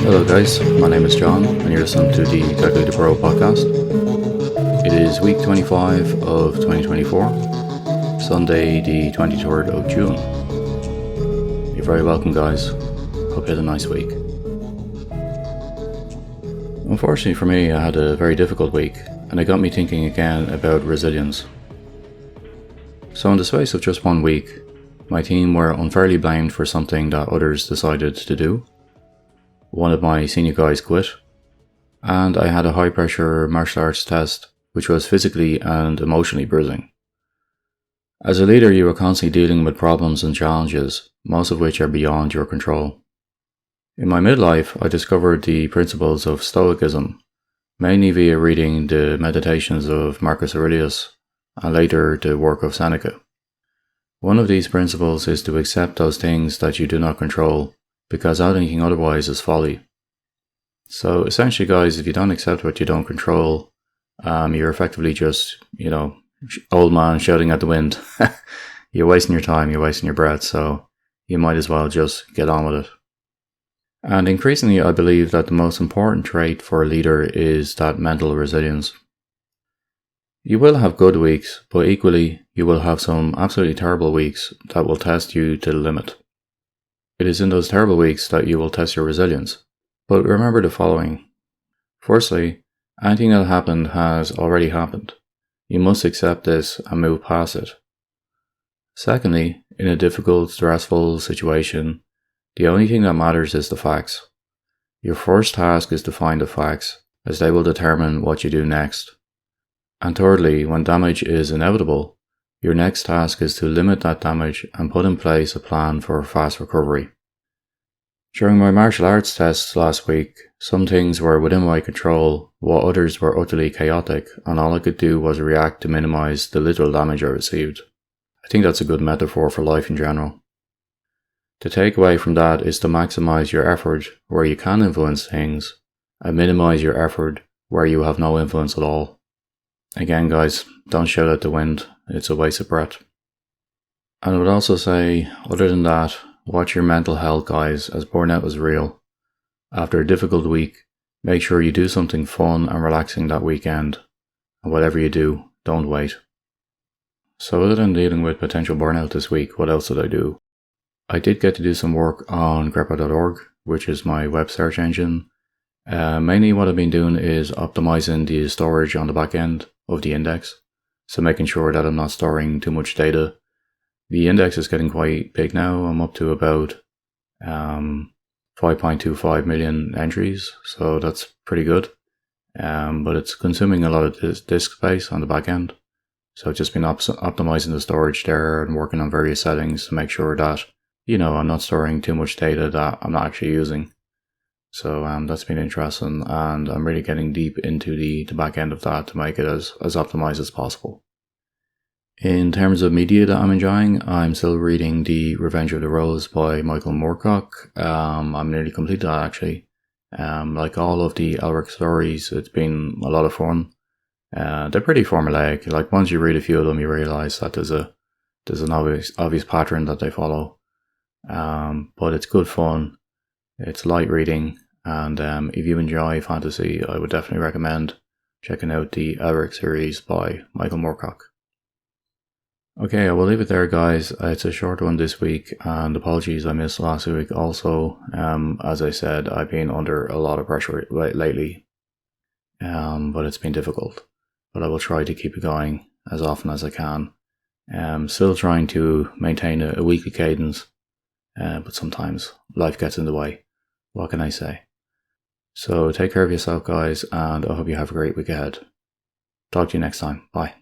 Hello guys, my name is John and you're listening to the Calculated Pro podcast. It is week 25 of 2024, Sunday the 23rd of June. You're very welcome guys, hope you had a nice week. Unfortunately for me, I had a very difficult week and it got me thinking again about resilience. So in the space of just 1 week, my team were unfairly blamed for something that others decided to do. One of my senior guys quit, and I had a high pressure martial arts test which was physically and emotionally bruising. As a leader, you are constantly dealing with problems and challenges, most of which are beyond your control. In my midlife, I discovered the principles of Stoicism, mainly via reading the meditations of Marcus Aurelius and later the work of Seneca. One of these principles is to accept those things that you do not control, because anything otherwise is folly. So essentially guys, if you don't accept what you don't control, you're effectively just, old man shouting at the wind. You're wasting your time, you're wasting your breath, so you might as well just get on with it. And increasingly I believe that the most important trait for a leader is that mental resilience. You will have good weeks, but equally you will have some absolutely terrible weeks that will test you to the limit. It is in those terrible weeks that you will test your resilience. But remember the following. Firstly, anything that happened has already happened. You must accept this and move past it. Secondly, in a difficult, stressful situation, the only thing that matters is the facts. Your first task is to find the facts, as they will determine what you do next. And thirdly, when damage is inevitable, your next task is to limit that damage and put in place a plan for fast recovery. During my martial arts tests last week, some things were within my control, while others were utterly chaotic, and all I could do was react to minimize the little damage I received. I think that's a good metaphor for life in general. The takeaway from that is to maximize your effort where you can influence things, and minimize your effort where you have no influence at all. Again guys, don't shout at the wind, it's a waste of breath. And I would also say, other than that, watch your mental health guys, as burnout is real. After a difficult week, make sure you do something fun and relaxing that weekend. And whatever you do, don't wait. So other than dealing with potential burnout this week, what else did I do? I did get to do some work on greppo.org, which is my web search engine. Mainly what I've been doing is optimizing the storage on the back end of the index. So making sure that I'm not storing too much data. The index is getting quite big now. I'm up to about 5.25 million entries, so that's pretty good. But it's consuming a lot of disk space on the back end. So I've just been optimizing the storage there and working on various settings to make sure that, I'm not storing too much data that I'm not actually using. So that's been interesting, and I'm really getting deep into the back end of that to make it as optimized as possible. In terms of media that I'm enjoying, I'm still reading The Revenge of the Rose by Michael Moorcock. I'm nearly completed that actually. Like all of the Elric stories, it's been a lot of fun. They're pretty formulaic. Like once you read a few of them, you realise that there's an obvious pattern that they follow. But it's good fun. It's light reading, and if you enjoy fantasy, I would definitely recommend checking out the Elric series by Michael Moorcock. Okay, I will leave it there guys. It's a short one this week, and apologies I missed last week also. As I said, I've been under a lot of pressure lately, but it's been difficult. But I will try to keep it going as often as I can. Still trying to maintain a weekly cadence, but sometimes life gets in the way. What can I say? So take care of yourself guys, and I hope you have a great week ahead. Talk to you next time. Bye.